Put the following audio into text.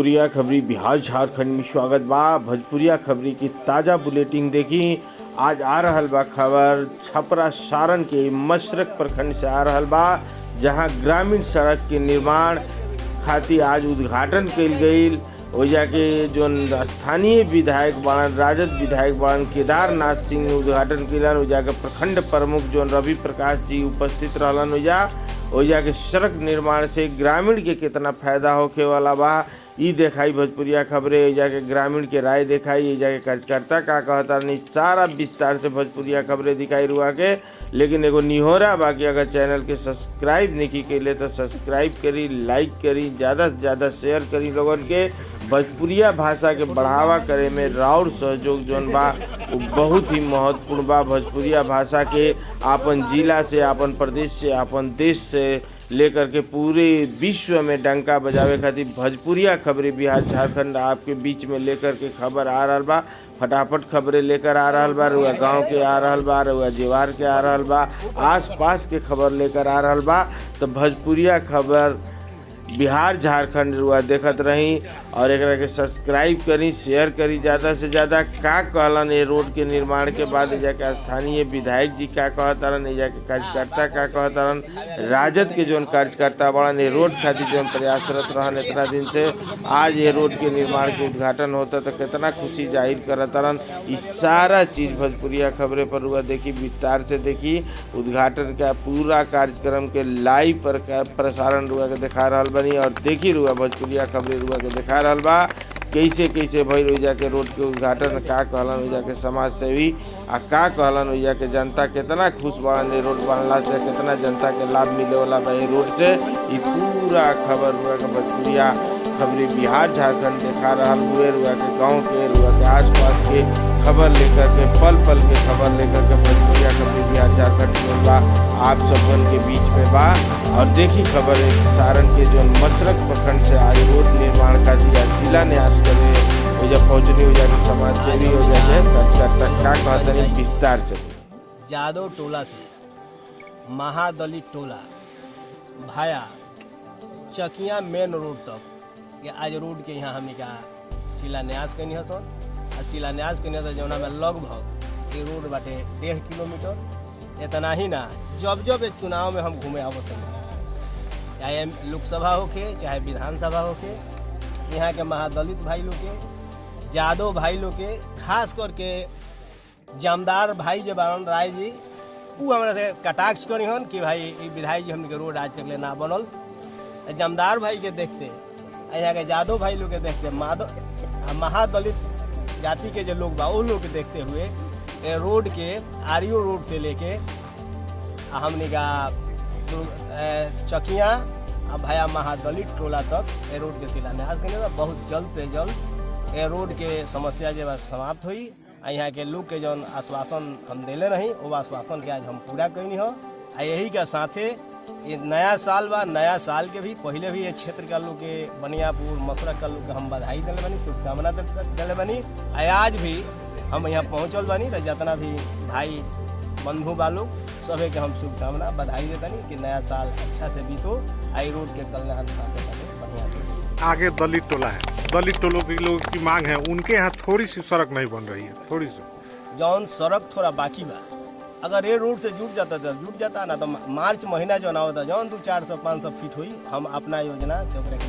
भोजपुरिया खबरी बिहार झारखंड में स्वागत बा। भोजपुरिया खबरी की ताज़ा बुलेटिन देखी। आज आ रहल बा खबर छपरा सारण के मशरक प्रखंड से आ रहल बा, जहां ग्रामीण सड़क के निर्माण खातिर आज उद्घाटन कइल गईल। ओइजा के जो स्थानीय विधायक बाड़न, राजद विधायक बाड़न केदारनाथ सिंह उद्घाटन कइलन। ओइजा के प्रखंड प्रमुख जो रवि प्रकाश जी उपस्थित रहलन। ओइजा के सड़क निर्माण से ग्रामीण के कितना फायदा होखे वाला बा ई देखाई भोजपुरिया खबरें। ओइजा के ग्रामीण के राय देखाई, ओइजा के कार्यकर्ता का कहता नहीं, सारा विस्तार से भोजपुरिया खबरें दिखाई रुआ के। लेकिन एगो निहोरा बाकी, अगर चैनल के सब्सक्राइब नहीं कैले तो सब्सक्राइब करी, लाइक करी, ज़्यादा से ज़्यादा शेयर करी। लोगन के भोजपुरिया भाषा के बढ़ावा करे में राउर सहयोग जौन बा वो बहुत ही महत्वपूर्ण बा। भोजपुरिया भाषा के आपन जिला से, आपन प्रदेश से, आपन देश से लेकर के पूरे विश्व में डंका बजावे खातिर भोजपुरिया खबरें बिहार झारखंड आपके बीच में लेकर के खबर आ रहा बा। फटाफट खबरें लेकर आ रहा बा। रुआ गाँव के आ रहा बा, रुआ जेवार के आ रहा बा, आस पास के खबर लेकर आ रहा बा। तो भोजपुरिया खबर बिहार झारखंड रुआ देखत रही और एकरा के सब्सक्राइब करी, शेयर करी ज़्यादा से ज़्यादा। का कहलन ये रोड के निर्माण के बाद जाके स्थानीय विधायक जी का कहतरन, जाके कार्यकर्ता का कहतरन, राजद के जोन कार्यकर्ता बड़न ये रोड खातिर जोन प्रयासरत रहन इतना दिन से, आज ये रोड के निर्माण के उद्घाटन होता तो कितना खुशी जाहिर करतरन। इस सारा चीज़ भोजपुरिया खबरें पर रुआ देखी, विस्तार से देखी। उद्घाटन का पूरा कार्यक्रम के लाइव प्रसारण रुआ के दिखा रहा बनी और देखी रुआ भोजपुरिया खबरें रुआ के दिखा रहल बा कैसे कैसे भइल। ओइजा के रोड के उद्घाटन का कहलन, ओइजा के समाज सेवी आ का कहलन, ओइजा के जनता कितना खुश बाड़न ये रोड बनला से, कितना जनता के लाभ मिले वाला बा ये रोड से। ये पूरा खबर रुआ के भोजपुरिया खबरें बिहार झारखंड दिखा रहल हुए। रुआ के गाँव के, रुआ के आसपास के खबर लेकर के, पल पल के खबर लेकर के भोजपुरिया खबरें बिहार झारखंड में बा आप सबन के बीच में बा। और देखी खबर सारण के जो मशरक प्रखंड से आज रोड निर्माण का दिया शिलान्यास करे जब पहुँचनी हो जाए समाज सेवी हो जाए क्या कहते हैं विस्तार से। जादव टोला से महादलित टोला भाया चकिया मेन रोड तक के आज रोड के यहाँ हमने का शिलान्यास कनी है सर। और शिलान्यास कनी है जौना में लगभग ये रोड बाटे 1.5 किलोमीटर। इतना ही ना, जब जब एक चुनाव में हम घूमे आवत हैं, चाहे लोकसभा होके चाहे विधानसभा होके, यहाँ के महादलित भाई लोग के, जादव भाई लोग के, खास करके जमदार भाई जो बारन राय जी, वो हमारे से कटाक्ष करी हन कि भाई ये विधायक जी हमने के रोड आज तक ना बनल। जमदार भाई के देखते, यहाँ के जादव भाई लोग के देखते, महादलित जाति के जो लोग बा वो लोग के देखते हुए रोड के आरियो रोड से लेके हमने का चकिया भाया महादलित टोला तक ए रोड के शिलान्यास करने का बहुत जल्द से जल्द ए रोड के समस्या जो समाप्त हुई। यहाँ के लोग के जौन आश्वासन हम दिले रही वो आश्वासन के आज हम पूरा कैनी हो। यही के साथे ये नया साल बा, नया साल के भी पहले भी ये क्षेत्र का लोग के बनियापुर मशरक का लोग के हम बधाई दिले बनी, शुभकामना दिले बनी। आज भी हम यहाँ पहुँचल बनी तो जितना भी भाई बंधु बालोग सभी के हम शुभकामना बधाई देतनी कि नया साल अच्छा से बीतो, आई रोड के कल्याण बढ़िया से। आगे दलित टोला है, दलित टोलों के लोग की मांग है, उनके यहाँ थोड़ी सी सड़क नहीं बन रही है, थोड़ी सी जौन सड़क थोड़ा बाकी बा। अगर ये रोड से जुट जाता तो जुट जाता ना, तो मार्च महीना जो ना होता जौन 200-400-500 फीट हुई हम अपना योजना से लेके